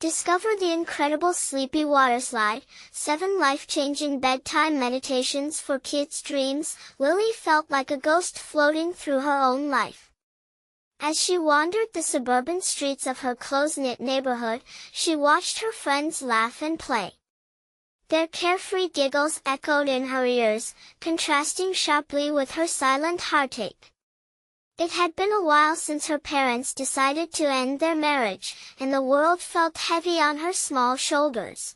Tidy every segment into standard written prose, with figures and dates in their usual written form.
Discover the incredible Sleepy Waterslide, 7 life-changing bedtime meditations for kids' dreams. Lily felt like a ghost floating through her own life. As she wandered the suburban streets of her close-knit neighborhood, she watched her friends laugh and play. Their carefree giggles echoed in her ears, contrasting sharply with her silent heartache. It had been a while since her parents decided to end their marriage, and the world felt heavy on her small shoulders.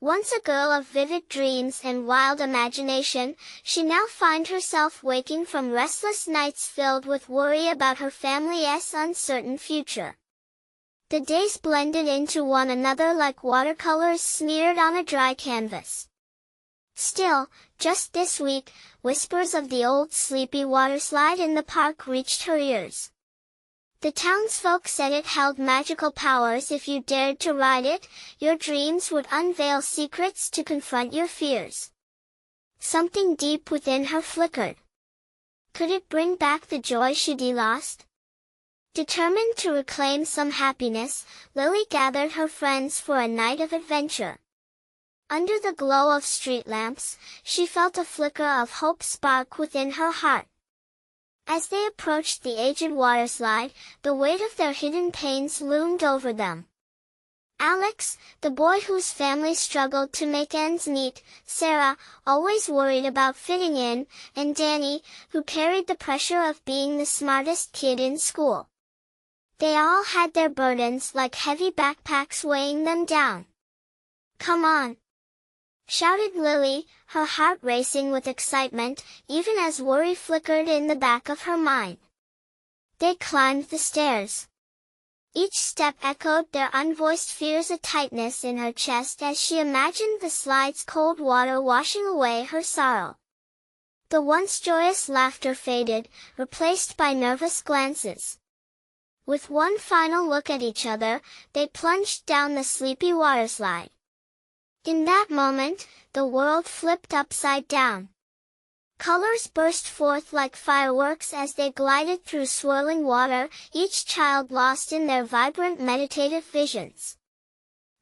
Once a girl of vivid dreams and wild imagination, she now found herself waking from restless nights filled with worry about her family's uncertain future. The days blended into one another like watercolors smeared on a dry canvas. Still, just this week, whispers of the old Sleepy Waterslide in the park reached her ears. The townsfolk said it held magical powers. If you dared to ride it, your dreams would unveil secrets to confront your fears. Something deep within her flickered. Could it bring back the joy she'd lost? Determined to reclaim some happiness, Lily gathered her friends for a night of adventure. Under the glow of street lamps, she felt a flicker of hope spark within her heart. As they approached the aged waterslide, the weight of their hidden pains loomed over them. Alex, the boy whose family struggled to make ends meet, Sarah, always worried about fitting in, and Danny, who carried the pressure of being the smartest kid in school. They all had their burdens like heavy backpacks weighing them down. "Come on!" shouted Lily, her heart racing with excitement, even as worry flickered in the back of her mind. They climbed the stairs. Each step echoed their unvoiced fears, a tightness in her chest as she imagined the slide's cold water washing away her sorrow. The once joyous laughter faded, replaced by nervous glances. With one final look at each other, they plunged down the Sleepy Waterslide. In that moment, the world flipped upside down. Colors burst forth like fireworks as they glided through swirling water, each child lost in their vibrant meditative visions.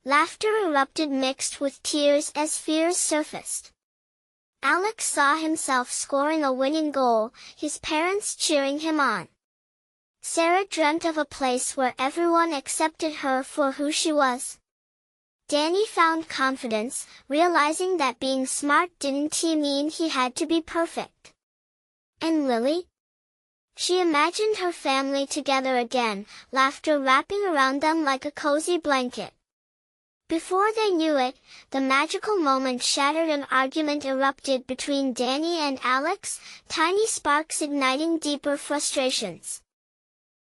Laughter erupted mixed with tears as fears surfaced. Alex saw himself scoring a winning goal, his parents cheering him on. Sarah dreamt of a place where everyone accepted her for who she was. Danny found confidence, realizing that being smart didn't mean he had to be perfect. And Lily? She imagined her family together again, laughter wrapping around them like a cozy blanket. Before they knew it, the magical moment shattered. An argument erupted between Danny and Alex, tiny sparks igniting deeper frustrations.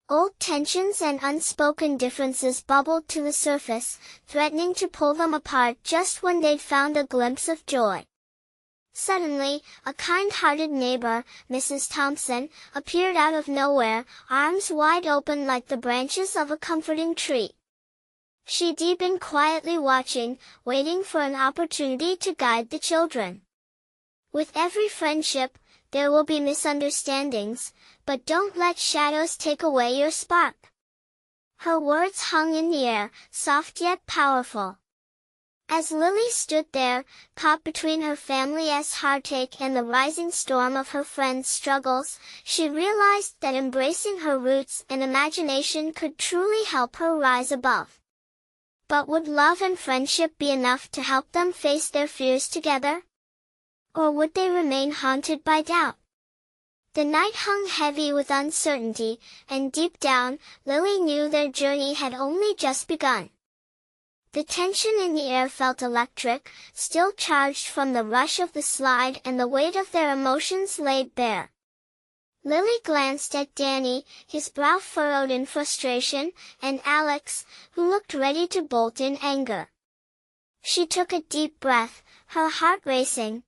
Old tensions and unspoken differences bubbled to the surface, threatening to pull them apart just when they'd found a glimpse of joy. Suddenly, a kind-hearted neighbor, Mrs. Thompson, appeared out of nowhere, arms wide open like the branches of a comforting tree. She'd been quietly watching, waiting for an opportunity to guide the children. "With every friendship, there will be misunderstandings, but don't let shadows take away your spark." Her words hung in the air, soft yet powerful. As Lily stood there, caught between her family's heartache and the rising storm of her friends' struggles, she realized that embracing her roots and imagination could truly help her rise above. But would love and friendship be enough to help them face their fears together? Or would they remain haunted by doubt? The night hung heavy with uncertainty, and deep down, Lily knew their journey had only just begun. The tension in the air felt electric, still charged from the rush of the slide and the weight of their emotions laid bare. Lily glanced at Danny, his brow furrowed in frustration, and Alex, who looked ready to bolt in anger. She took a deep breath, her heart racing.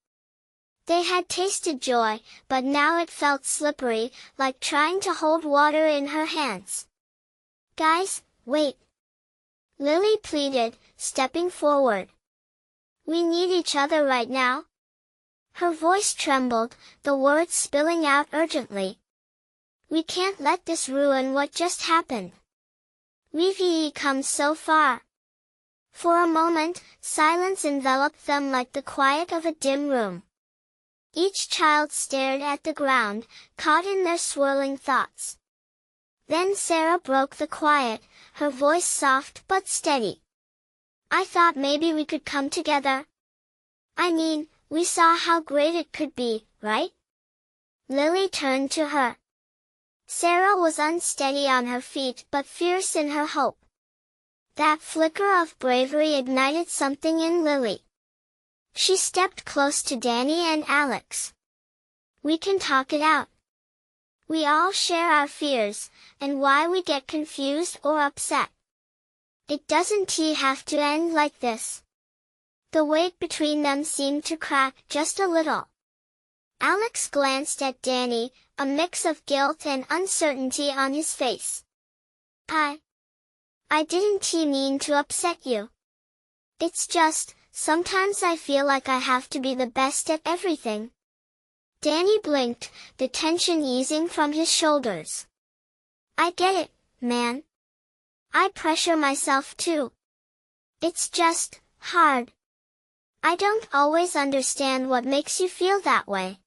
They had tasted joy, but now it felt slippery, like trying to hold water in her hands. "Guys, wait!" Lily pleaded, stepping forward. "We need each other right now." Her voice trembled, the words spilling out urgently. "We can't let this ruin what just happened. We've come so far." For a moment, silence enveloped them like the quiet of a dim room. Each child stared at the ground, caught in their swirling thoughts. Then Sarah broke the quiet, her voice soft but steady. "I thought maybe we could come together. I mean, we saw how great it could be, right?" Lily turned to her. Sarah was unsteady on her feet but fierce in her hope. That flicker of bravery ignited something in Lily. She stepped close to Danny and Alex. "We can talk it out. We all share our fears, and why we get confused or upset. It doesn't have to end like this." The weight between them seemed to crack just a little. Alex glanced at Danny, a mix of guilt and uncertainty on his face. I didn't mean to upset you. It's just, sometimes I feel like I have to be the best at everything." Danny blinked, the tension easing from his shoulders. "I get it, man. I pressure myself too. It's just hard. I don't always understand what makes you feel that way."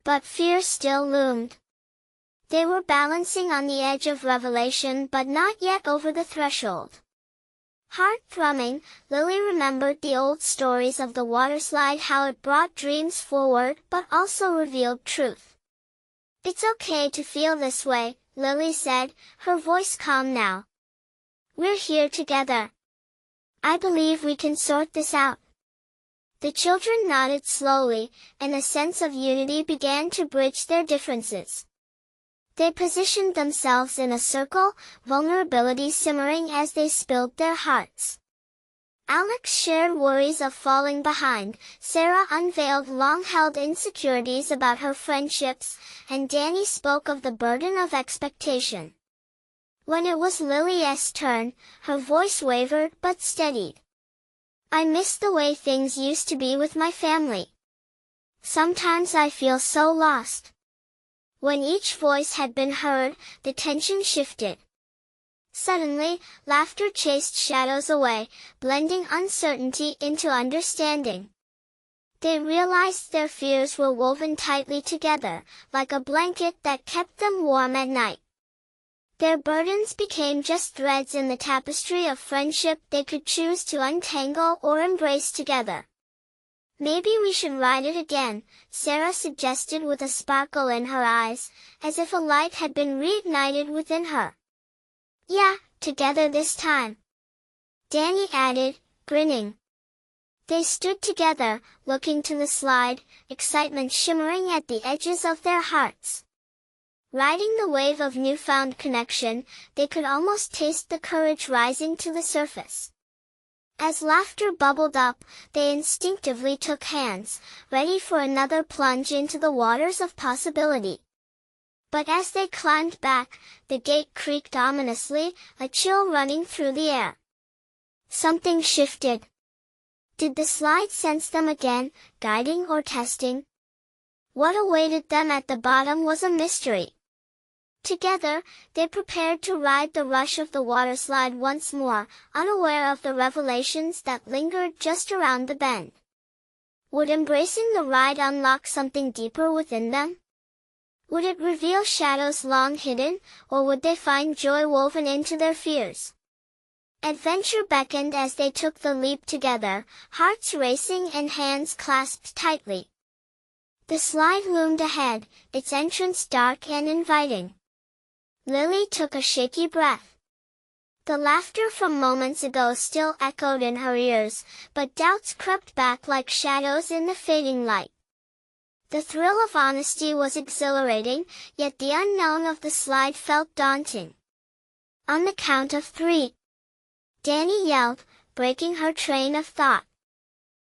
But fear still loomed. They were balancing on the edge of revelation but not yet over the threshold. Heart thrumming, Lily remembered the old stories of the waterslide, how it brought dreams forward but also revealed truth. "It's okay to feel this way," Lily said, her voice calm now. "We're here together. I believe we can sort this out." The children nodded slowly, and a sense of unity began to bridge their differences. They positioned themselves in a circle, vulnerability simmering as they spilled their hearts. Alex shared worries of falling behind, Sarah unveiled long-held insecurities about her friendships, and Danny spoke of the burden of expectation. When it was Lily's turn, her voice wavered but steadied. "I miss the way things used to be with my family. Sometimes I feel so lost." When each voice had been heard, the tension shifted. Suddenly, laughter chased shadows away, blending uncertainty into understanding. They realized their fears were woven tightly together, like a blanket that kept them warm at night. Their burdens became just threads in the tapestry of friendship they could choose to untangle or embrace together. "Maybe we should write it again," Sarah suggested with a sparkle in her eyes, as if a light had been reignited within her. "Yeah, together this time," Danny added, grinning. They stood together, looking to the slide, excitement shimmering at the edges of their hearts. Riding the wave of newfound connection, they could almost taste the courage rising to the surface. As laughter bubbled up, they instinctively took hands, ready for another plunge into the waters of possibility. But as they climbed back, the gate creaked ominously, a chill running through the air. Something shifted. Did the slide sense them again, guiding or testing? What awaited them at the bottom was a mystery. Together, they prepared to ride the rush of the waterslide once more, unaware of the revelations that lingered just around the bend. Would embracing the ride unlock something deeper within them? Would it reveal shadows long hidden, or would they find joy woven into their fears? Adventure beckoned as they took the leap together, hearts racing and hands clasped tightly. The slide loomed ahead, its entrance dark and inviting. Lily took a shaky breath. The laughter from moments ago still echoed in her ears, but doubts crept back like shadows in the fading light. The thrill of honesty was exhilarating, yet the unknown of the slide felt daunting. On the count of 3, Danny yelled, breaking her train of thought.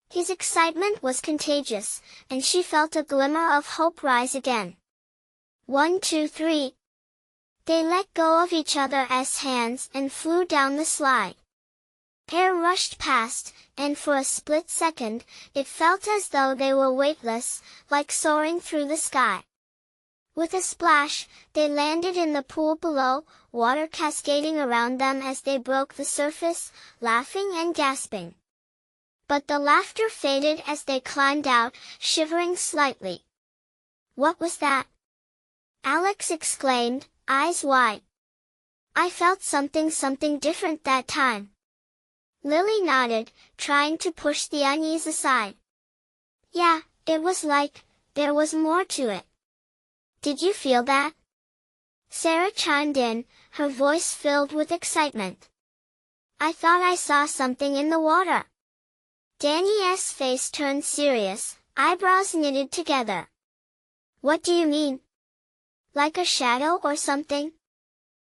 His excitement was contagious, and she felt a glimmer of hope rise again. 1, 2, 3. They let go of each other's hands and flew down the slide. Air rushed past, and for a split second, it felt as though they were weightless, like soaring through the sky. With a splash, they landed in the pool below, water cascading around them as they broke the surface, laughing and gasping. But the laughter faded as they climbed out, shivering slightly. "What was that?" Alex exclaimed, eyes wide. "I felt something different that time." Lily nodded, trying to push the unease aside. "Yeah, it was like, there was more to it." "Did you feel that?" Sarah chimed in, her voice filled with excitement. "I thought I saw something in the water." Danny's face turned serious, eyebrows knitted together. "What do you mean? Like a shadow or something?"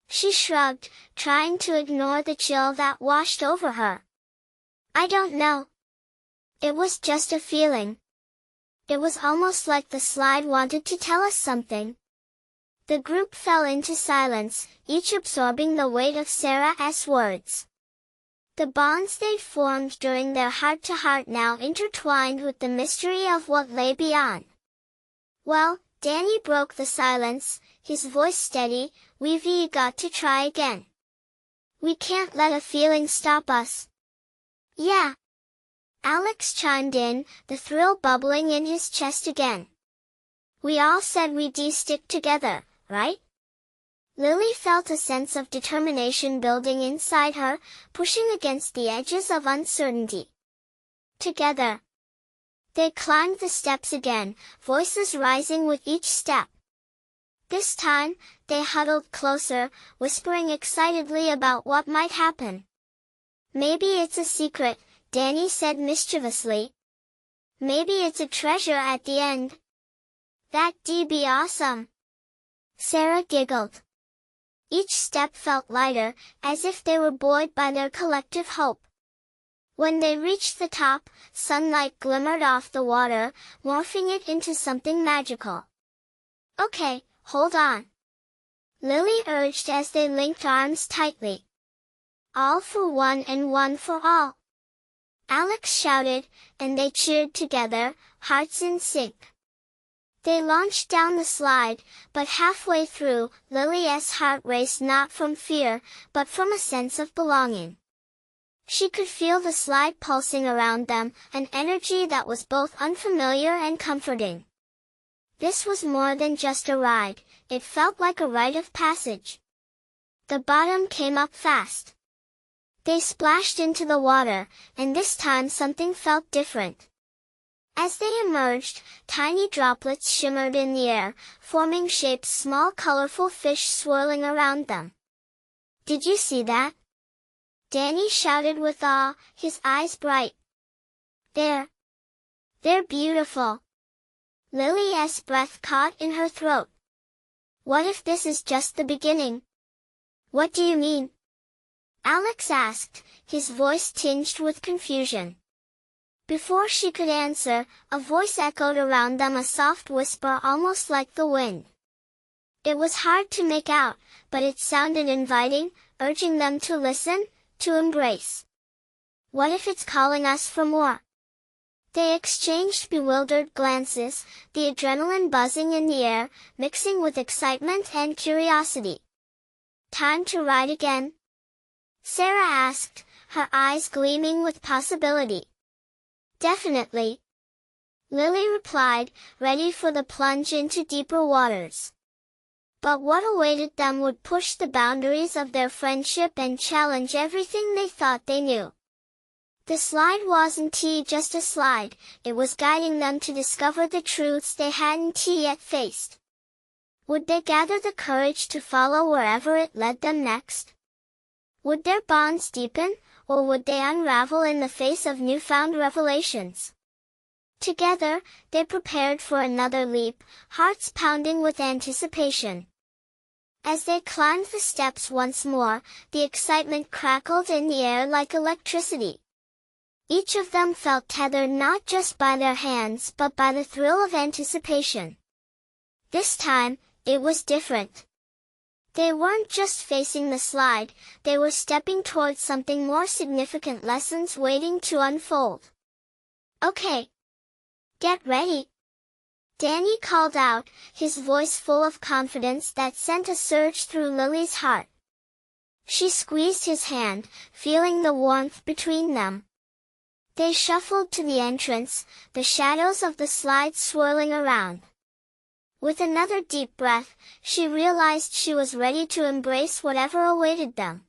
She shrugged, trying to ignore the chill that washed over her. "I don't know. It was just a feeling. It was almost like the slide wanted to tell us something." The group fell into silence, each absorbing the weight of Sarah's words. The bonds they'd formed during their heart-to-heart now intertwined with the mystery of what lay beyond. "Well," Danny broke the silence, his voice steady, "we've got to try again. We can't let a feeling stop us." "Yeah." Alex chimed in, the thrill bubbling in his chest again. "We all said we'd stick together, right?" Lily felt a sense of determination building inside her, pushing against the edges of uncertainty. Together. They climbed the steps again, voices rising with each step. This time, they huddled closer, whispering excitedly about what might happen. "Maybe it's a secret," Danny said mischievously. "Maybe it's a treasure at the end." "That'd be awesome." Sarah giggled. Each step felt lighter, as if they were buoyed by their collective hope. When they reached the top, sunlight glimmered off the water, morphing it into something magical. "Okay, hold on," Lily urged as they linked arms tightly. "All for one and one for all," Alex shouted, and they cheered together, hearts in sync. They launched down the slide, but halfway through, Lily's heart raced not from fear, but from a sense of belonging. She could feel the slide pulsing around them, an energy that was both unfamiliar and comforting. This was more than just a ride, it felt like a rite of passage. The bottom came up fast. They splashed into the water, and this time something felt different. As they emerged, tiny droplets shimmered in the air, forming shapes small colorful fish swirling around them. "Did you see that?" Danny shouted with awe, his eyes bright. They're beautiful." Lily's breath caught in her throat. "What if this is just the beginning?" "What do you mean?" Alex asked, his voice tinged with confusion. Before she could answer, a voice echoed around them, a soft whisper almost like the wind. It was hard to make out, but it sounded inviting, urging them to listen, to embrace. "What if it's calling us for more?" They exchanged bewildered glances, the adrenaline buzzing in the air, mixing with excitement and curiosity. "Time to ride again?" Sarah asked, her eyes gleaming with possibility. "Definitely," Lily replied, ready for the plunge into deeper waters. But what awaited them would push the boundaries of their friendship and challenge everything they thought they knew. The slide wasn't just a slide, it was guiding them to discover the truths they hadn't yet faced. Would they gather the courage to follow wherever it led them next? Would their bonds deepen, or would they unravel in the face of newfound revelations? Together, they prepared for another leap, hearts pounding with anticipation. As they climbed the steps once more, the excitement crackled in the air like electricity. Each of them felt tethered not just by their hands but by the thrill of anticipation. This time, it was different. They weren't just facing the slide, they were stepping towards something more significant, lessons waiting to unfold. "Okay. Get ready," Danny called out, his voice full of confidence that sent a surge through Lily's heart. She squeezed his hand, feeling the warmth between them. They shuffled to the entrance, the shadows of the slide swirling around. With another deep breath, she realized she was ready to embrace whatever awaited them.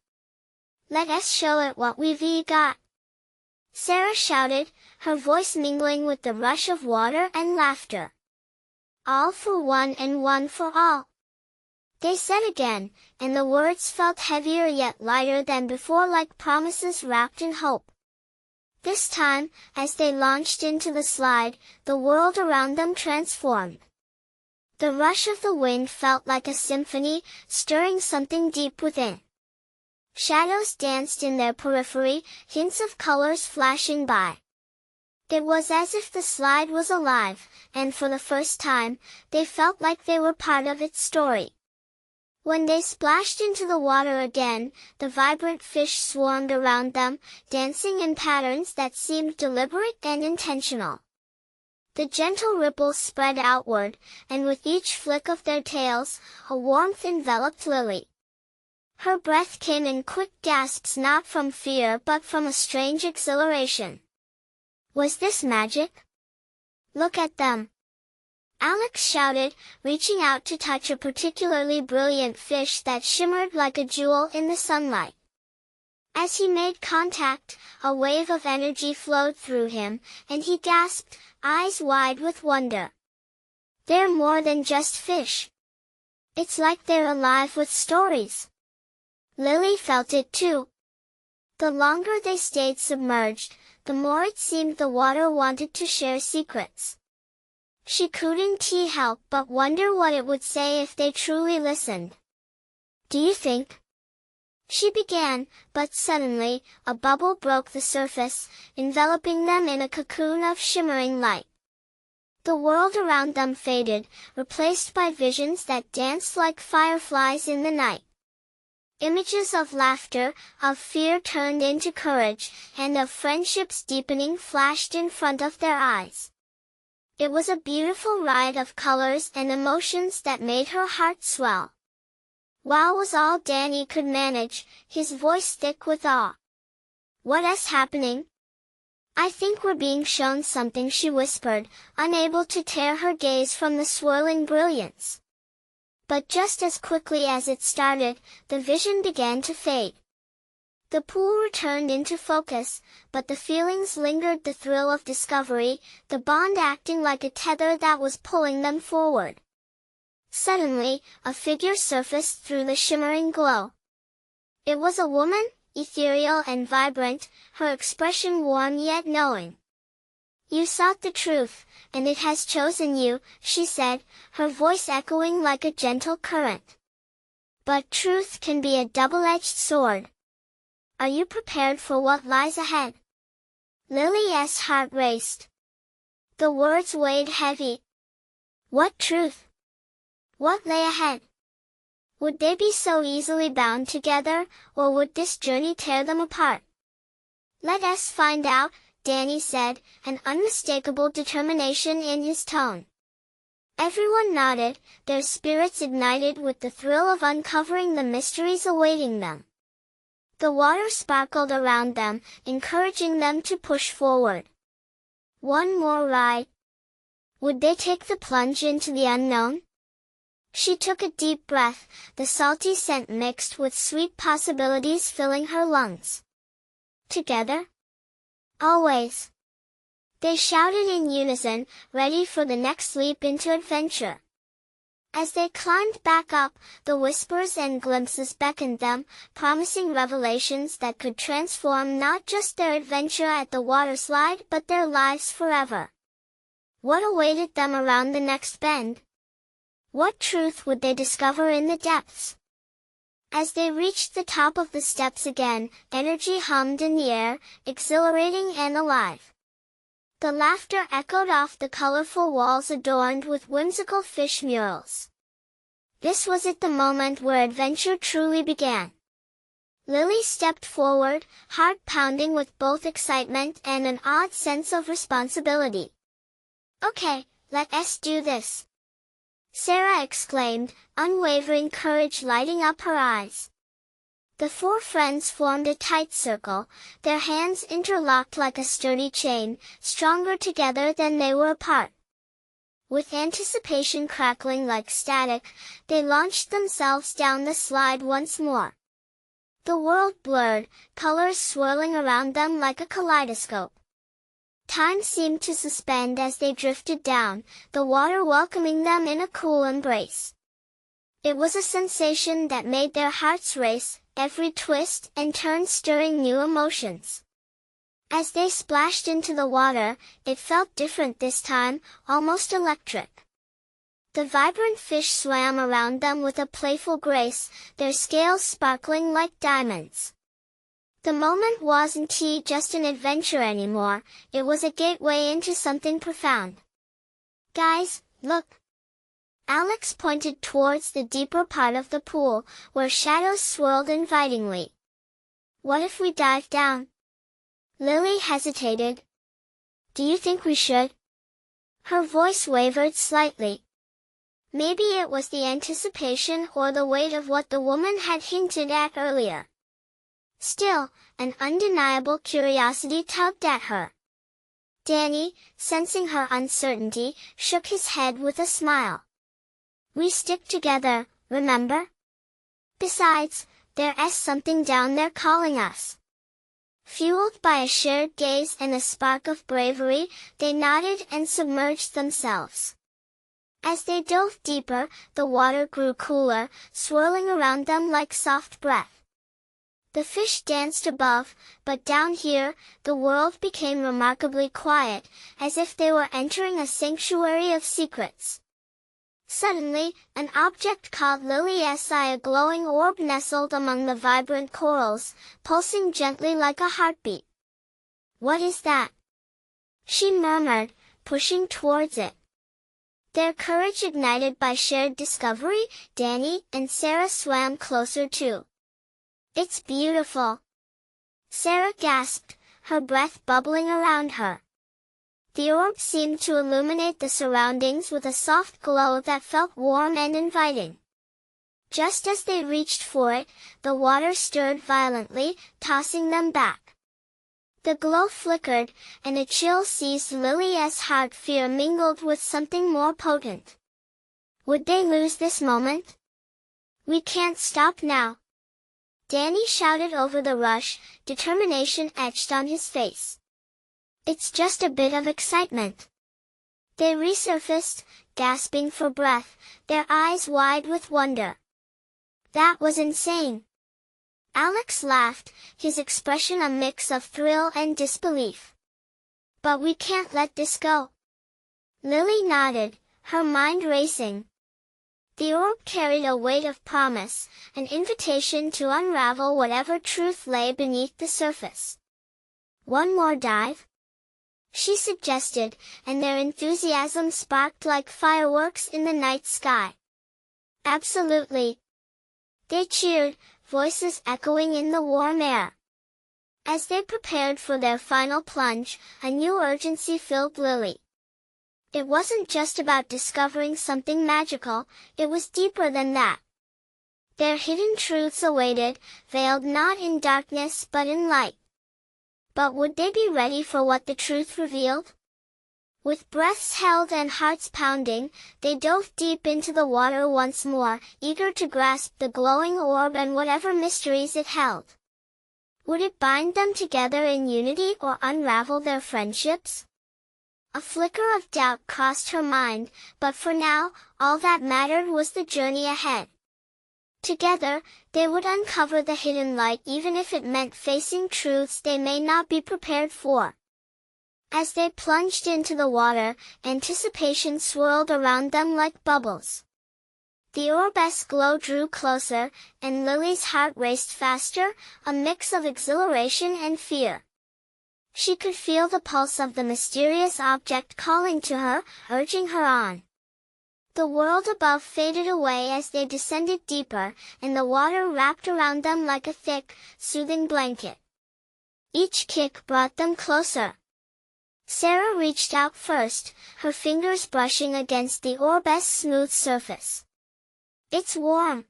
"Let us show it what we've got," Sarah shouted, her voice mingling with the rush of water and laughter. "All for one and one for all," they said again, and the words felt heavier yet lighter than before, like promises wrapped in hope. This time, as they launched into the slide, the world around them transformed. The rush of the wind felt like a symphony, stirring something deep within. Shadows danced in their periphery, hints of colors flashing by. It was as if the slide was alive, and for the first time, they felt like they were part of its story. When they splashed into the water again, the vibrant fish swarmed around them, dancing in patterns that seemed deliberate and intentional. The gentle ripples spread outward, and with each flick of their tails, a warmth enveloped Lily. Her breath came in quick gasps, not from fear but from a strange exhilaration. Was this magic? "Look at them!" Alex shouted, reaching out to touch a particularly brilliant fish that shimmered like a jewel in the sunlight. As he made contact, a wave of energy flowed through him, and he gasped, eyes wide with wonder. "They're more than just fish. It's like they're alive with stories." Lily felt it too. The longer they stayed submerged, the more it seemed the water wanted to share secrets. She couldn't help but wonder what it would say if they truly listened. "Do you think?" she began, but suddenly, a bubble broke the surface, enveloping them in a cocoon of shimmering light. The world around them faded, replaced by visions that danced like fireflies in the night. Images of laughter, of fear turned into courage, and of friendships deepening flashed in front of their eyes. It was a beautiful ride of colors and emotions that made her heart swell. "Wow" was all Danny could manage, his voice thick with awe. "What's happening?" "I think we're being shown something," she whispered, unable to tear her gaze from the swirling brilliance. But just as quickly as it started, the vision began to fade. The pool returned into focus, but the feelings lingered, the thrill of discovery, the bond acting like a tether that was pulling them forward. Suddenly, a figure surfaced through the shimmering glow. It was a woman, ethereal and vibrant, her expression warm yet knowing. "You sought the truth, and it has chosen you," she said, her voice echoing like a gentle current. "But truth can be a double-edged sword. Are you prepared for what lies ahead?" Lily's heart raced. The words weighed heavy. What truth? What lay ahead? Would they be so easily bound together, or would this journey tear them apart? "Let us find out," Danny said, an unmistakable determination in his tone. Everyone nodded, their spirits ignited with the thrill of uncovering the mysteries awaiting them. The water sparkled around them, encouraging them to push forward. One more ride. Would they take the plunge into the unknown? She took a deep breath, the salty scent mixed with sweet possibilities filling her lungs. "Together? Always!" they shouted in unison, ready for the next leap into adventure. As they climbed back up, the whispers and glimpses beckoned them, promising revelations that could transform not just their adventure at the waterslide but their lives forever. What awaited them around the next bend? What truth would they discover in the depths? As they reached the top of the steps again, energy hummed in the air, exhilarating and alive. The laughter echoed off the colorful walls adorned with whimsical fish murals. This was it, the moment where adventure truly began. Lily stepped forward, heart pounding with both excitement and an odd sense of responsibility. "Okay, let us do this," Sarah exclaimed, unwavering courage lighting up her eyes. The four friends formed a tight circle, their hands interlocked like a sturdy chain, stronger together than they were apart. With anticipation crackling like static, they launched themselves down the slide once more. The world blurred, colors swirling around them like a kaleidoscope. Time seemed to suspend as they drifted down, the water welcoming them in a cool embrace. It was a sensation that made their hearts race, every twist and turn stirring new emotions. As they splashed into the water, it felt different this time, almost electric. The vibrant fish swam around them with a playful grace, their scales sparkling like diamonds. The moment wasn't just an adventure anymore, it was a gateway into something profound. Guys, look! Alex pointed towards the deeper part of the pool, where shadows swirled invitingly. What if we dive down? Lily hesitated. Do you think we should? Her voice wavered slightly. Maybe it was the anticipation or the weight of what the woman had hinted at earlier. Still, an undeniable curiosity tugged at her. Danny, sensing her uncertainty, shook his head with a smile. We stick together, remember? Besides, there's something down there calling us. Fueled by a shared gaze and a spark of bravery, they nodded and submerged themselves. As they dove deeper, the water grew cooler, swirling around them like soft breath. The fish danced above, but down here, the world became remarkably quiet, as if they were entering a sanctuary of secrets. Suddenly, an object caught Lily's eye, a glowing orb nestled among the vibrant corals, pulsing gently like a heartbeat. What is that? She murmured, pushing towards it. Their courage ignited by shared discovery, Danny and Sarah swam closer too. It's beautiful! Sarah gasped, her breath bubbling around her. The orb seemed to illuminate the surroundings with a soft glow that felt warm and inviting. Just as they reached for it, the water stirred violently, tossing them back. The glow flickered, and a chill seized Lily's heart. Fear mingled with something more potent. Would they lose this moment? We can't stop now! Danny shouted over the rush, determination etched on his face. It's just a bit of excitement. They resurfaced, gasping for breath, their eyes wide with wonder. That was insane! Alex laughed, his expression a mix of thrill and disbelief. But we can't let this go. Lily nodded, her mind racing. The orb carried a weight of promise, an invitation to unravel whatever truth lay beneath the surface. One more dive? She suggested, and their enthusiasm sparked like fireworks in the night sky. Absolutely! They cheered, voices echoing in the warm air. As they prepared for their final plunge, a new urgency filled Lily. It wasn't just about discovering something magical, it was deeper than that. Their hidden truths awaited, veiled not in darkness but in light. But would they be ready for what the truth revealed? With breaths held and hearts pounding, they dove deep into the water once more, eager to grasp the glowing orb and whatever mysteries it held. Would it bind them together in unity or unravel their friendships? A flicker of doubt crossed her mind, but for now, all that mattered was the journey ahead. Together, they would uncover the hidden light even if it meant facing truths they may not be prepared for. As they plunged into the water, anticipation swirled around them like bubbles. The orb's glow drew closer, and Lily's heart raced faster, a mix of exhilaration and fear. She could feel the pulse of the mysterious object calling to her, urging her on. The world above faded away as they descended deeper, and the water wrapped around them like a thick, soothing blanket. Each kick brought them closer. Sarah reached out first, her fingers brushing against the orb's smooth surface. "It's warm!"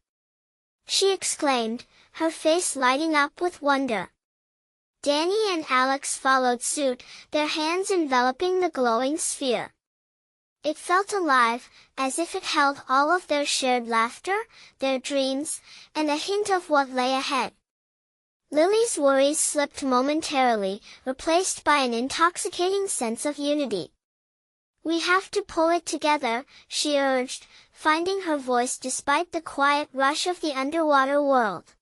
she exclaimed, her face lighting up with wonder. Danny and Alex followed suit, their hands enveloping the glowing sphere. It felt alive, as if it held all of their shared laughter, their dreams, and a hint of what lay ahead. Lily's worries slipped momentarily, replaced by an intoxicating sense of unity. "We have to pull it together," she urged, finding her voice despite the quiet rush of the underwater world.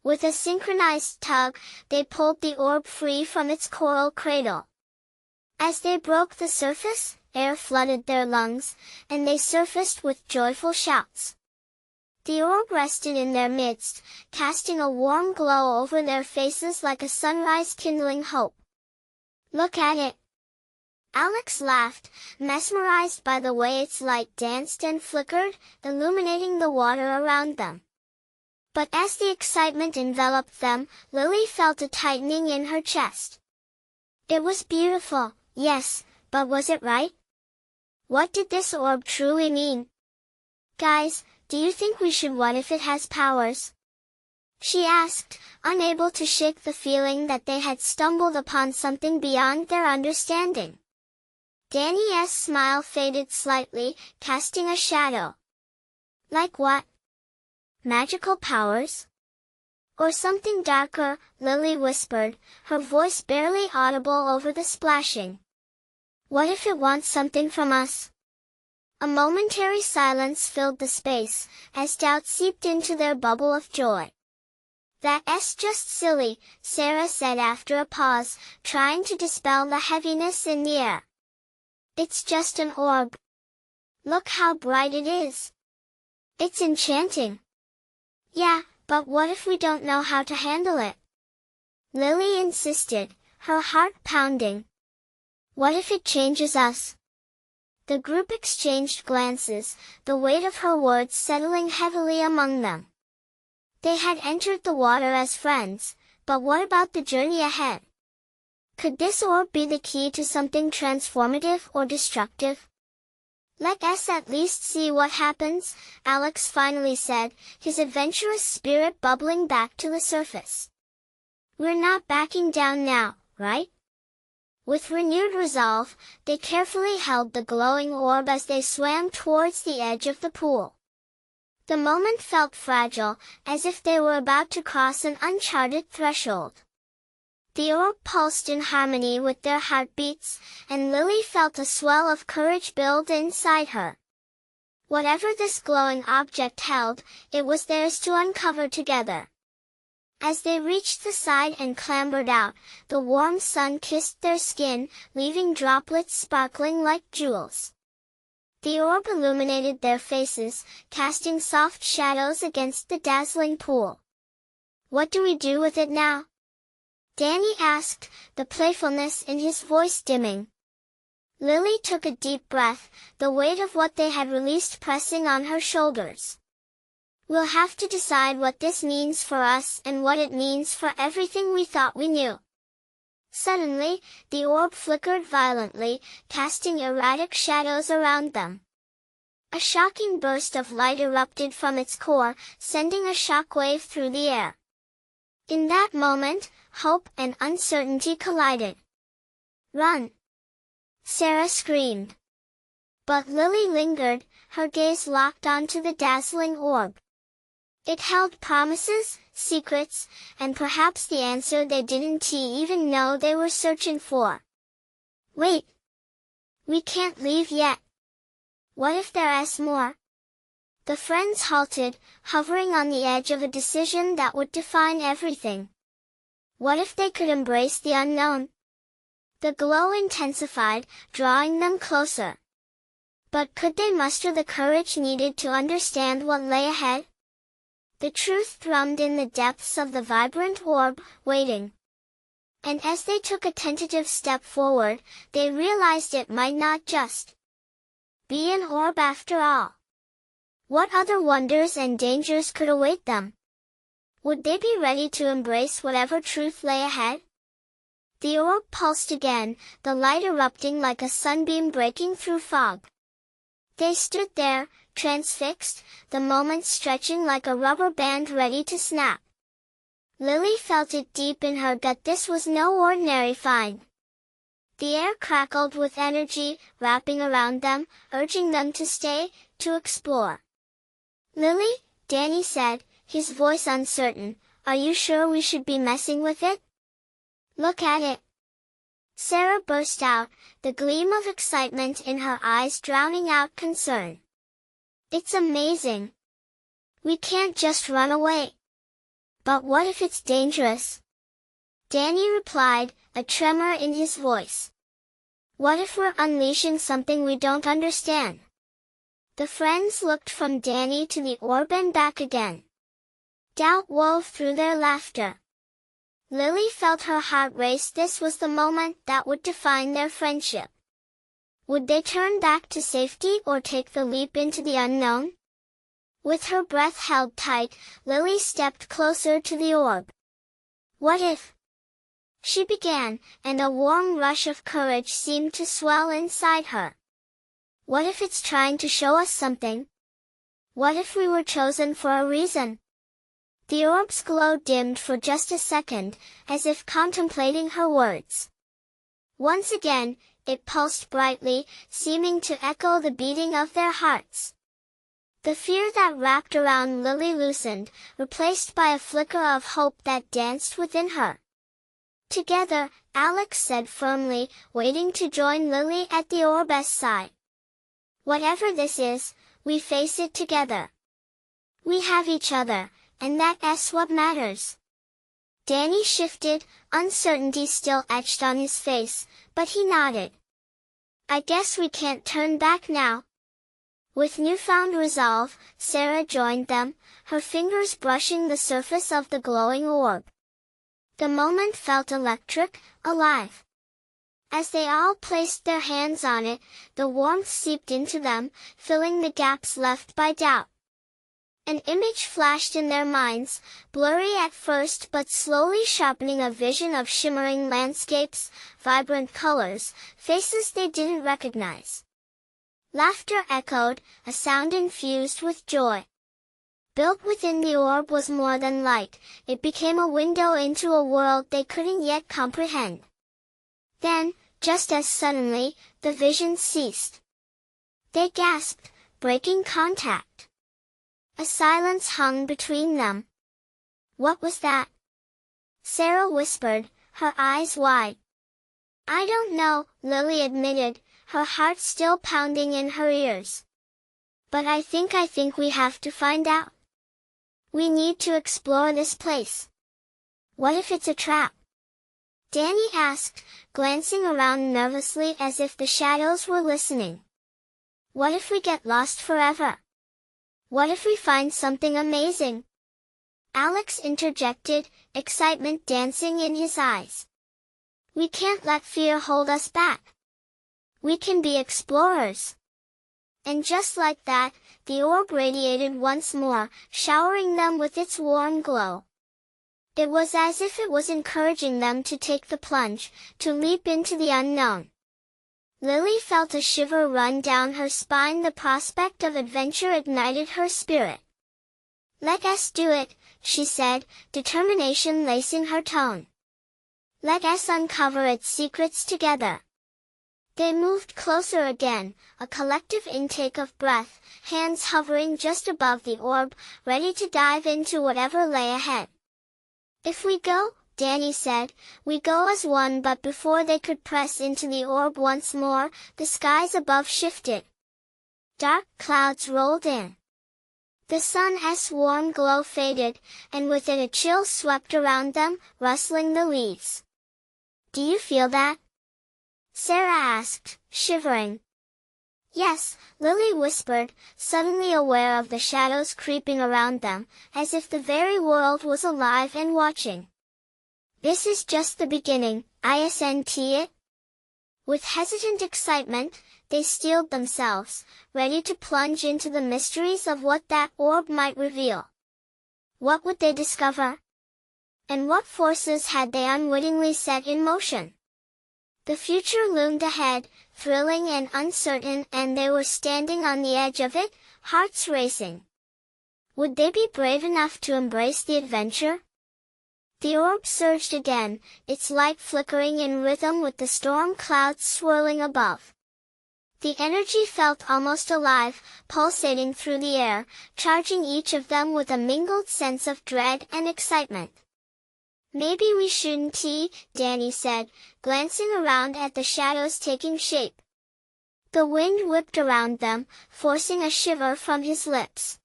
With a synchronized tug, they pulled the orb free from its coral cradle. As they broke the surface, air flooded their lungs, and they surfaced with joyful shouts. The orb rested in their midst, casting a warm glow over their faces like a sunrise kindling hope. "Look at it!" Alex laughed, mesmerized by the way its light danced and flickered, illuminating the water around them. But as the excitement enveloped them, Lily felt a tightening in her chest. It was beautiful, yes, but was it right? What did this orb truly mean? "Guys, do you think we should what if it has powers?" she asked, unable to shake the feeling that they had stumbled upon something beyond their understanding. Danny's smile faded slightly, casting a shadow. "Like what? Magical powers? Or something darker?" Lily whispered, her voice barely audible over the splashing. "What if it wants something from us?" A momentary silence filled the space, as doubt seeped into their bubble of joy. "That's just silly," Sarah said after a pause, trying to dispel the heaviness in the air. "It's just an orb. Look how bright it is. It's enchanting." "Yeah, but what if we don't know how to handle it?" Lily insisted, her heart pounding. "What if it changes us?" The group exchanged glances, the weight of her words settling heavily among them. They had entered the water as friends, but what about the journey ahead? Could this orb be the key to something transformative or destructive? "Let us at least see what happens," Alex finally said, his adventurous spirit bubbling back to the surface. "We're not backing down now, right?" With renewed resolve, they carefully held the glowing orb as they swam towards the edge of the pool. The moment felt fragile, as if they were about to cross an uncharted threshold. The orb pulsed in harmony with their heartbeats, and Lily felt a swell of courage build inside her. Whatever this glowing object held, it was theirs to uncover together. As they reached the side and clambered out, the warm sun kissed their skin, leaving droplets sparkling like jewels. The orb illuminated their faces, casting soft shadows against the dazzling pool. "What do we do with it now?" Danny asked, the playfulness in his voice dimming. Lily took a deep breath, the weight of what they had released pressing on her shoulders. "We'll have to decide what this means for us and what it means for everything we thought we knew." Suddenly, the orb flickered violently, casting erratic shadows around them. A shocking burst of light erupted from its core, sending a shockwave through the air. In that moment, hope and uncertainty collided. "Run!" Sarah screamed. But Lily lingered, her gaze locked onto the dazzling orb. It held promises, secrets, and perhaps the answer they didn't even know they were searching for. "Wait! We can't leave yet. What if there's more?" The friends halted, hovering on the edge of a decision that would define everything. What if they could embrace the unknown? The glow intensified, drawing them closer. But could they muster the courage needed to understand what lay ahead? The truth thrummed in the depths of the vibrant orb, waiting. And as they took a tentative step forward, they realized it might not just be an orb after all. What other wonders and dangers could await them? Would they be ready to embrace whatever truth lay ahead? The orb pulsed again, the light erupting like a sunbeam breaking through fog. They stood there, transfixed, the moment stretching like a rubber band ready to snap. Lily felt it deep in her that this was no ordinary find. The air crackled with energy, wrapping around them, urging them to stay, to explore. "Lily," Danny said, his voice uncertain, "are you sure we should be messing with it? Look at it." Sarah burst out, the gleam of excitement in her eyes drowning out concern. "It's amazing. We can't just run away." "But what if it's dangerous?" Danny replied, a tremor in his voice. "What if we're unleashing something we don't understand?" The friends looked from Danny to the orb and back again. Doubt wove through their laughter. Lily felt her heart race. This was the moment that would define their friendship. Would they turn back to safety or take the leap into the unknown? With her breath held tight, Lily stepped closer to the orb. "What if?" she began, and a warm rush of courage seemed to swell inside her. "What if it's trying to show us something? What if we were chosen for a reason?" The orb's glow dimmed for just a second, as if contemplating her words. Once again, it pulsed brightly, seeming to echo the beating of their hearts. The fear that wrapped around Lily loosened, replaced by a flicker of hope that danced within her. "Together," Alex said firmly, waiting to join Lily at the orb's side. "Whatever this is, we face it together. We have each other, and that's what matters." Danny shifted, uncertainty still etched on his face, but he nodded. "I guess we can't turn back now." With newfound resolve, Sarah joined them, her fingers brushing the surface of the glowing orb. The moment felt electric, alive. As they all placed their hands on it, the warmth seeped into them, filling the gaps left by doubt. An image flashed in their minds, blurry at first but slowly sharpening a vision of shimmering landscapes, vibrant colors, faces they didn't recognize. Laughter echoed, a sound infused with joy. Built within the orb was more than light, it became a window into a world they couldn't yet comprehend. Then, just as suddenly, the vision ceased. They gasped, breaking contact. A silence hung between them. "What was that?" Sarah whispered, her eyes wide. "I don't know," Lily admitted, her heart still pounding in her ears. "But I think we have to find out. We need to explore this place." "What if it's a trap?" Danny asked, glancing around nervously as if the shadows were listening. "What if we get lost forever? What if we find something amazing?" Alex interjected, excitement dancing in his eyes. "We can't let fear hold us back. We can be explorers." And just like that, the orb radiated once more, showering them with its warm glow. It was as if it was encouraging them to take the plunge, to leap into the unknown. Lily felt a shiver run down her spine. The prospect of adventure ignited her spirit. "Let us do it," she said, determination lacing her tone. "Let us uncover its secrets together." They moved closer again, a collective intake of breath, hands hovering just above the orb, ready to dive into whatever lay ahead. "If we go," Danny said, "we go as one." But before they could press into the orb once more, the skies above shifted. Dark clouds rolled in. The sun's warm glow faded, and with it a chill swept around them, rustling the leaves. "Do you feel that?" Sarah asked, shivering. "Yes," Lily whispered, suddenly aware of the shadows creeping around them, as if the very world was alive and watching. "This is just the beginning, isn't it?" With hesitant excitement, they steeled themselves, ready to plunge into the mysteries of what that orb might reveal. What would they discover? And what forces had they unwittingly set in motion? The future loomed ahead, thrilling and uncertain, and they were standing on the edge of it, hearts racing. Would they be brave enough to embrace the adventure? The orb surged again, its light flickering in rhythm with the storm clouds swirling above. The energy felt almost alive, pulsating through the air, charging each of them with a mingled sense of dread and excitement. "Maybe we shouldn't," Danny said, glancing around at the shadows taking shape. The wind whipped around them, forcing a shiver from his lips.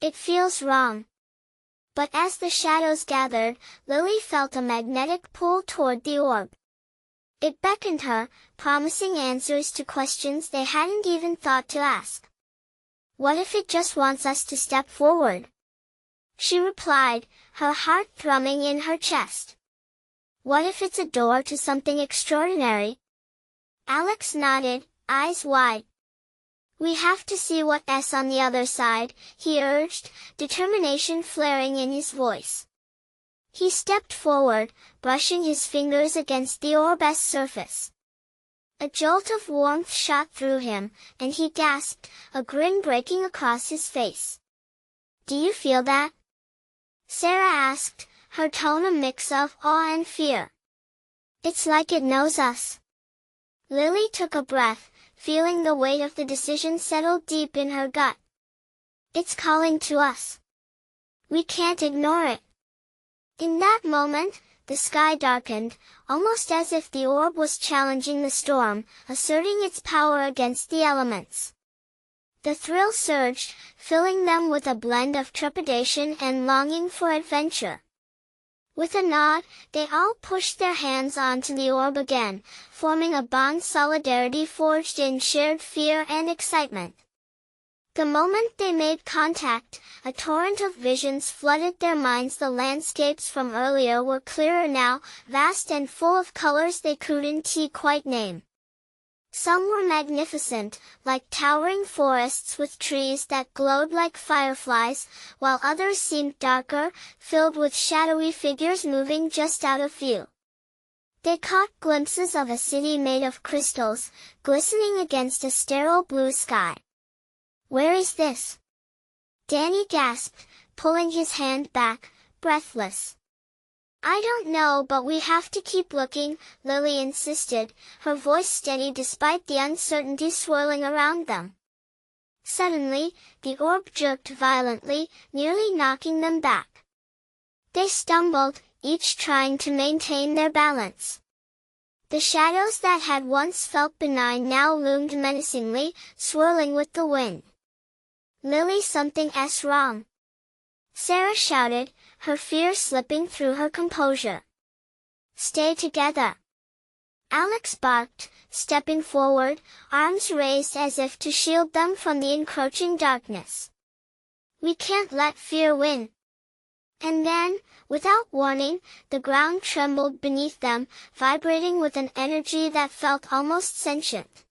"It feels wrong." But as the shadows gathered, Lily felt a magnetic pull toward the orb. It beckoned her, promising answers to questions they hadn't even thought to ask. "What if it just wants us to step forward?" she replied, her heart thrumming in her chest. "What if it's a door to something extraordinary?" Alex nodded, eyes wide. "We have to see what's on the other side," he urged, determination flaring in his voice. He stepped forward, brushing his fingers against the orb's surface. A jolt of warmth shot through him, and he gasped, a grin breaking across his face. "Do you feel that?" Sarah asked, her tone a mix of awe and fear. "It's like it knows us." Lily took a breath, feeling the weight of the decision settle deep in her gut. "It's calling to us. We can't ignore it." In that moment, the sky darkened, almost as if the orb was challenging the storm, asserting its power against the elements. The thrill surged, filling them with a blend of trepidation and longing for adventure. With a nod, they all pushed their hands onto the orb again, forming a bond solidarity forged in shared fear and excitement. The moment they made contact, a torrent of visions flooded their minds. The landscapes from earlier were clearer now, vast and full of colors they couldn't quite name. Some were magnificent, like towering forests with trees that glowed like fireflies, while others seemed darker, filled with shadowy figures moving just out of view. They caught glimpses of a city made of crystals, glistening against a sterile blue sky. "Where is this?" Danny gasped, pulling his hand back, breathless. "I don't know, but we have to keep looking," Lily insisted, her voice steady despite the uncertainty swirling around them. Suddenly, the orb jerked violently, nearly knocking them back. They stumbled, each trying to maintain their balance. The shadows that had once felt benign now loomed menacingly, swirling with the wind. "Lily, something's wrong," Sarah shouted, her fear slipping through her composure. "Stay together," Alex barked, stepping forward, arms raised as if to shield them from the encroaching darkness. "We can't let fear win." And then, without warning, the ground trembled beneath them, vibrating with an energy that felt almost sentient.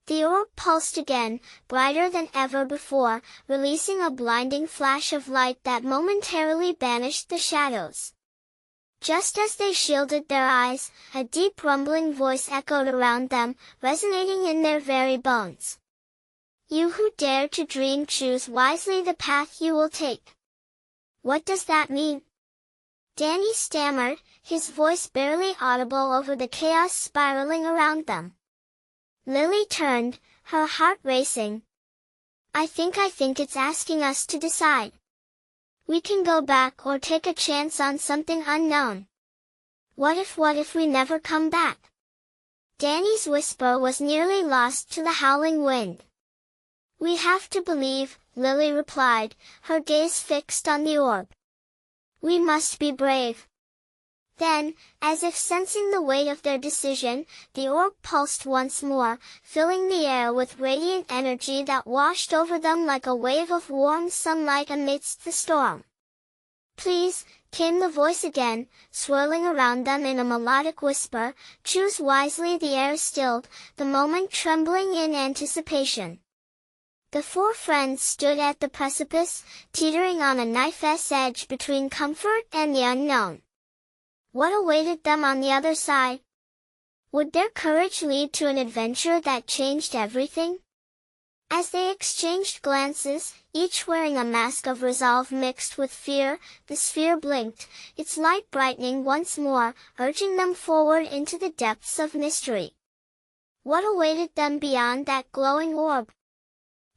The orb pulsed again, brighter than ever before, releasing a blinding flash of light that momentarily banished the shadows. Just as they shielded their eyes, a deep rumbling voice echoed around them, resonating in their very bones. "You who dare to dream, choose wisely the path you will take." "What does that mean?" Danny stammered, his voice barely audible over the chaos spiraling around them. Lily turned, her heart racing. I think it's asking us to decide. We can go back or take a chance on something unknown." What if we never come back?" Danny's whisper was nearly lost to the howling wind. "We have to believe," Lily replied, her gaze fixed on the orb. "We must be brave." Then, as if sensing the weight of their decision, the orb pulsed once more, filling the air with radiant energy that washed over them like a wave of warm sunlight amidst the storm. "Please," came the voice again, swirling around them in a melodic whisper, "choose wisely." The air stilled, the moment trembling in anticipation. The four friends stood at the precipice, teetering on a knife's edge between comfort and the unknown. What awaited them on the other side? Would their courage lead to an adventure that changed everything? As they exchanged glances, each wearing a mask of resolve mixed with fear, the sphere blinked, its light brightening once more, urging them forward into the depths of mystery. What awaited them beyond that glowing orb?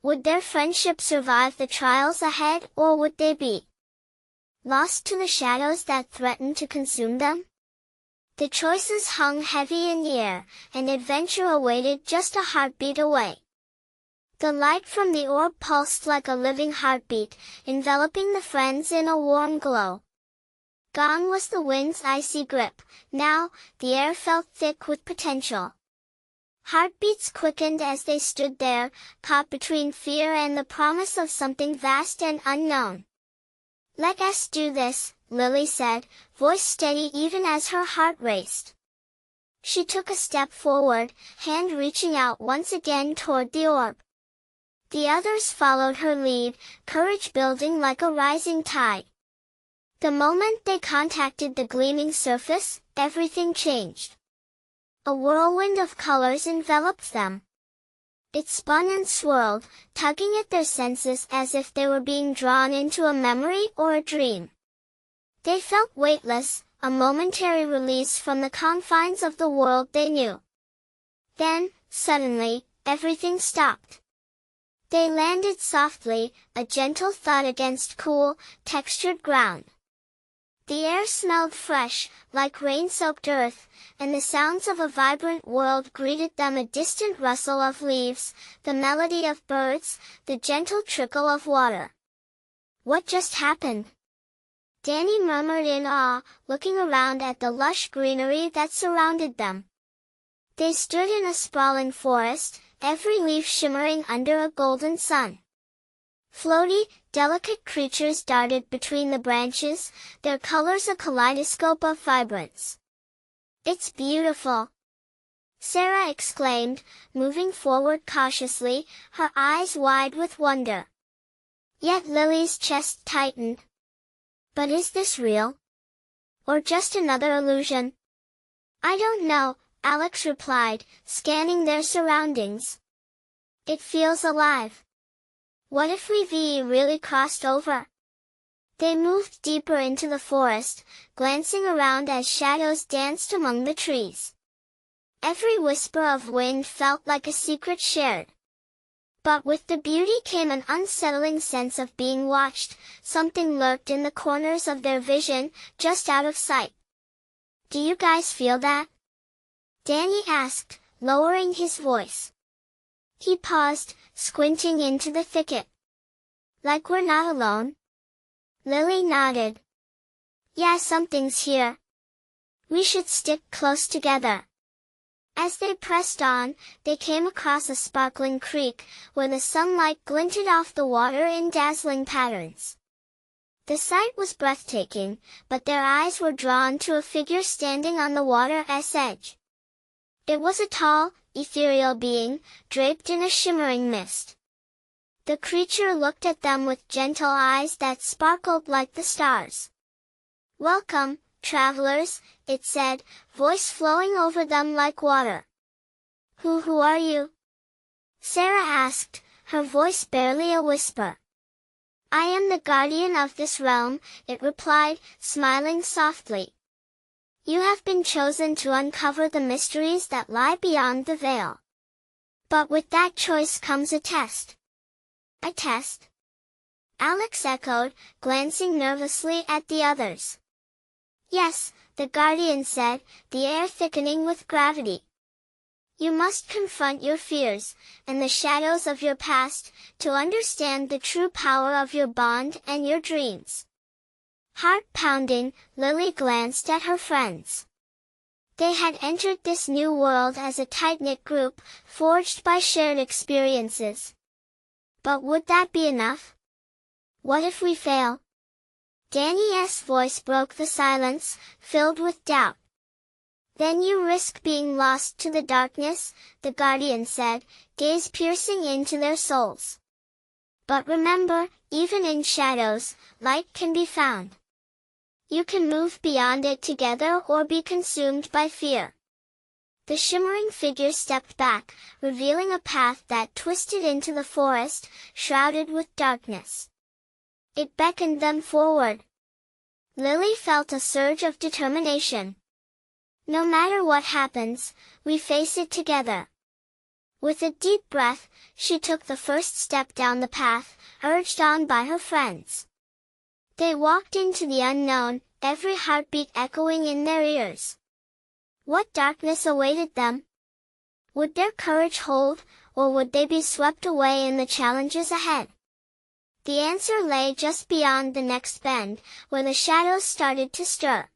Would their friendship survive the trials ahead, or would they be lost to the shadows that threatened to consume them? The choices hung heavy in the air, and adventure awaited just a heartbeat away. The light from the orb pulsed like a living heartbeat, enveloping the friends in a warm glow. Gone was the wind's icy grip, now, the air felt thick with potential. Heartbeats quickened as they stood there, caught between fear and the promise of something vast and unknown. "Let us do this," Lily said, voice steady even as her heart raced. She took a step forward, hand reaching out once again toward the orb. The others followed her lead, courage building like a rising tide. The moment they contacted the gleaming surface, everything changed. A whirlwind of colors enveloped them. It spun and swirled, tugging at their senses as if they were being drawn into a memory or a dream. They felt weightless, a momentary release from the confines of the world they knew. Then, suddenly, everything stopped. They landed softly, a gentle thud against cool, textured ground. The air smelled fresh, like rain-soaked earth, and the sounds of a vibrant world greeted them, a distant rustle of leaves, the melody of birds, the gentle trickle of water. "What just happened?" Danny murmured in awe, looking around at the lush greenery that surrounded them. They stood in a sprawling forest, every leaf shimmering under a golden sun. Floaty, delicate creatures darted between the branches, their colors a kaleidoscope of vibrance. "It's beautiful!" Sarah exclaimed, moving forward cautiously, her eyes wide with wonder. Yet Lily's chest tightened. "But is this real? Or just another illusion?" "I don't know," Alex replied, scanning their surroundings. "It feels alive. What if we really crossed over?" They moved deeper into the forest, glancing around as shadows danced among the trees. Every whisper of wind felt like a secret shared. But with the beauty came an unsettling sense of being watched, something lurked in the corners of their vision, just out of sight. "Do you guys feel that?" Danny asked, lowering his voice. He paused, squinting into the thicket. "Like we're not alone?" Lily nodded. "Yeah, something's here. We should stick close together." As they pressed on, they came across a sparkling creek, where the sunlight glinted off the water in dazzling patterns. The sight was breathtaking, but their eyes were drawn to a figure standing on the water's edge. It was a tall, ethereal being, draped in a shimmering mist. The creature looked at them with gentle eyes that sparkled like the stars. "Welcome, travelers," it said, voice flowing over them like water. Who are you?" Sarah asked, her voice barely a whisper. "I am the guardian of this realm," it replied, smiling softly. "You have been chosen to uncover the mysteries that lie beyond the veil. But with that choice comes a test." "A test?" Alex echoed, glancing nervously at the others. "Yes," the guardian said, the air thickening with gravity. "You must confront your fears, and the shadows of your past, to understand the true power of your bond and your dreams." Heart pounding, Lily glanced at her friends. They had entered this new world as a tight-knit group, forged by shared experiences. But would that be enough? What if we fail? Danny's voice broke the silence, filled with doubt. "Then you risk being lost to the darkness," the guardian said, gaze piercing into their souls. "But remember, even in shadows, light can be found. You can move beyond it together or be consumed by fear." The shimmering figure stepped back, revealing a path that twisted into the forest, shrouded with darkness. It beckoned them forward. Lily felt a surge of determination. No matter what happens, we face it together. With a deep breath, she took the first step down the path, urged on by her friends. They walked into the unknown, every heartbeat echoing in their ears. What darkness awaited them? Would their courage hold, or would they be swept away in the challenges ahead? The answer lay just beyond the next bend, where the shadows started to stir.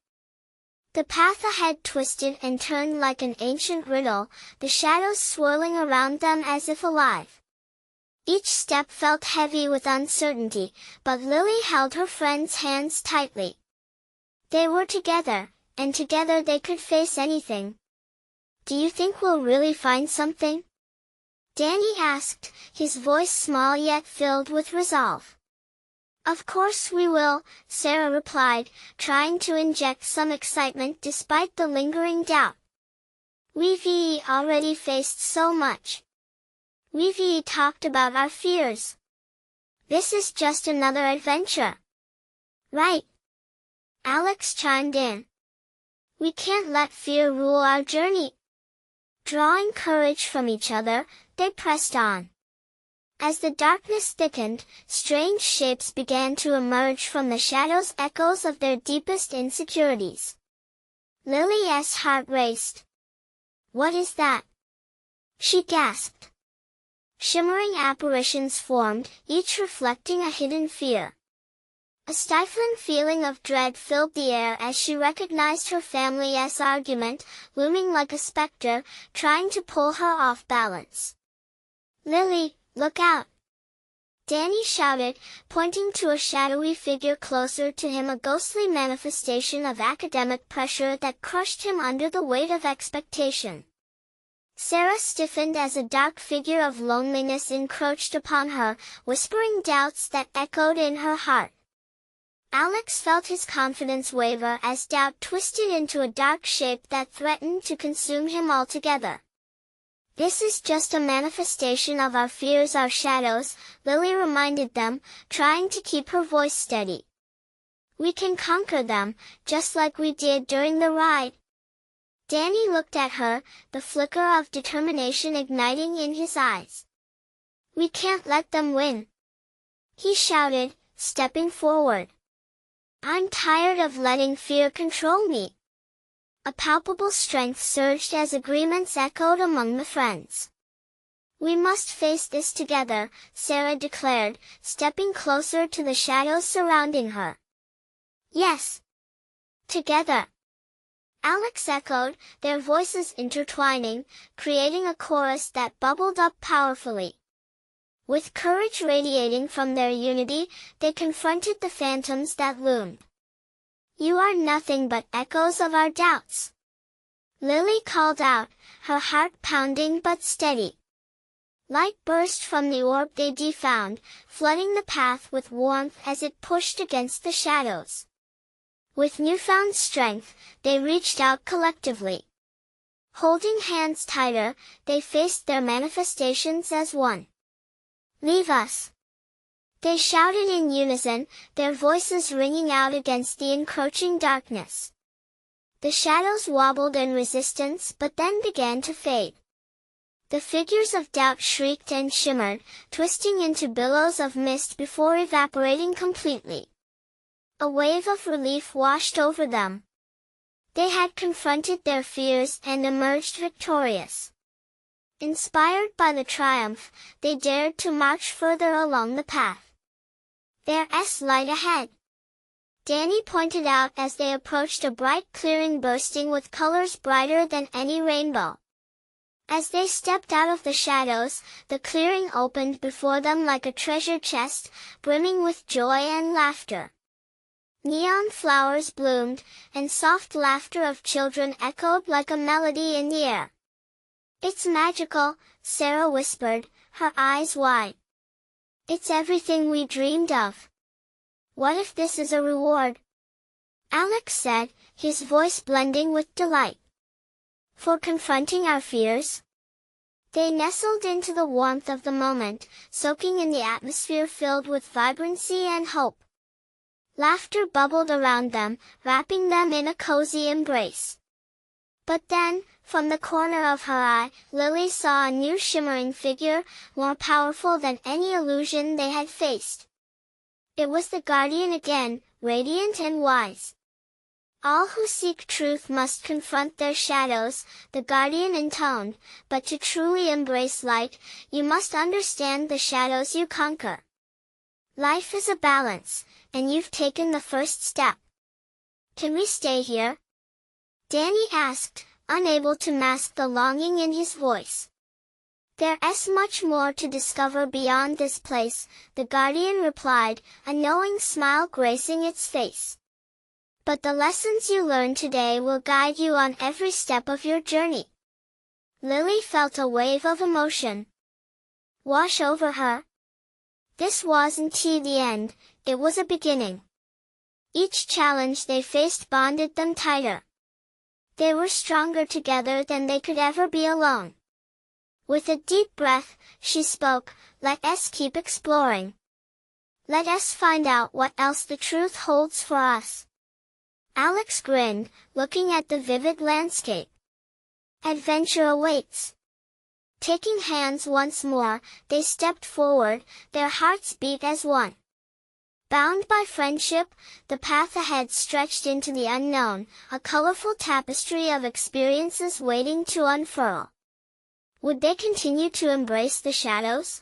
The path ahead twisted and turned like an ancient riddle, the shadows swirling around them as if alive. Each step felt heavy with uncertainty, but Lily held her friends' hands tightly. They were together, and together they could face anything. "Do you think we'll really find something?" Danny asked, his voice small yet filled with resolve. "Of course we will," Sarah replied, trying to inject some excitement despite the lingering doubt. "We've already faced so much. We've talked about our fears. This is just another adventure." "Right," Alex chimed in. "We can't let fear rule our journey." Drawing courage from each other, they pressed on. As the darkness thickened, strange shapes began to emerge from the shadows, echoes of their deepest insecurities. Lily's heart raced. "What is that?" she gasped. Shimmering apparitions formed, each reflecting a hidden fear. A stifling feeling of dread filled the air as she recognized her family's argument, looming like a specter, trying to pull her off balance. "Lily, look out!" Danny shouted, pointing to a shadowy figure closer to him, a ghostly manifestation of academic pressure that crushed him under the weight of expectation. Sarah stiffened as a dark figure of loneliness encroached upon her, whispering doubts that echoed in her heart. Alex felt his confidence waver as doubt twisted into a dark shape that threatened to consume him altogether. "This is just a manifestation of our fears, our shadows," Lily reminded them, trying to keep her voice steady. "We can conquer them, just like we did during the ride." Danny looked at her, the flicker of determination igniting in his eyes. "We can't let them win," he shouted, stepping forward. "I'm tired of letting fear control me." A palpable strength surged as agreements echoed among the friends. "We must face this together," Sarah declared, stepping closer to the shadows surrounding her. "Yes. Together," Alex echoed, their voices intertwining, creating a chorus that bubbled up powerfully. With courage radiating from their unity, they confronted the phantoms that loomed. "You are nothing but echoes of our doubts," Lily called out, her heart pounding but steady. Light burst from the orb they found, flooding the path with warmth as it pushed against the shadows. With newfound strength, they reached out collectively. Holding hands tighter, they faced their manifestations as one. "Leave us!" they shouted in unison, their voices ringing out against the encroaching darkness. The shadows wobbled in resistance but then began to fade. The figures of doubt shrieked and shimmered, twisting into billows of mist before evaporating completely. A wave of relief washed over them. They had confronted their fears and emerged victorious. Inspired by the triumph, they dared to march further along the path. "There's light ahead," Danny pointed out as they approached a bright clearing bursting with colors brighter than any rainbow. As they stepped out of the shadows, the clearing opened before them like a treasure chest, brimming with joy and laughter. Neon flowers bloomed, and soft laughter of children echoed like a melody in the air. "It's magical," Sarah whispered, her eyes wide. "It's everything we dreamed of." "What if this is a reward?" Alex said, his voice blending with delight. For confronting our fears? They nestled into the warmth of the moment, soaking in the atmosphere filled with vibrancy and hope. Laughter bubbled around them, wrapping them in a cozy embrace. But then, from the corner of her eye, Lily saw a new shimmering figure, more powerful than any illusion they had faced. It was the guardian again, radiant and wise. All who seek truth must confront their shadows, the guardian intoned, but to truly embrace light, you must understand the shadows you conquer. Life is a balance, and you've taken the first step. Can we stay here? Danny asked, unable to mask the longing in his voice. There's much more to discover beyond this place, the guardian replied, a knowing smile gracing its face. But the lessons you learn today will guide you on every step of your journey. Lily felt a wave of emotion wash over her. This wasn't the end, it was a beginning. Each challenge they faced bonded them tighter. They were stronger together than they could ever be alone. With a deep breath, she spoke, let us keep exploring. Let us find out what else the truth holds for us. Alex grinned, looking at the vivid landscape. Adventure awaits. Taking hands once more, they stepped forward, their hearts beat as one. Bound by friendship, the path ahead stretched into the unknown, a colorful tapestry of experiences waiting to unfurl. Would they continue to embrace the shadows?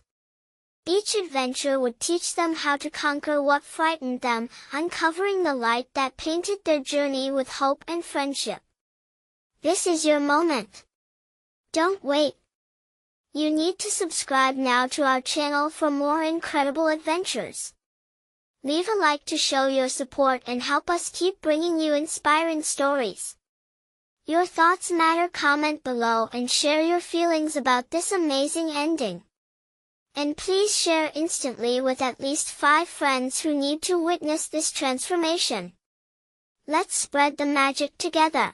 Each adventure would teach them how to conquer what frightened them, uncovering the light that painted their journey with hope and friendship. This is your moment. Don't wait. You need to subscribe now to our channel for more incredible adventures. Leave a like to show your support and help us keep bringing you inspiring stories. Your thoughts matter. Comment below and share your feelings about this amazing ending. And please share instantly with at least 5 friends who need to witness this transformation. Let's spread the magic together.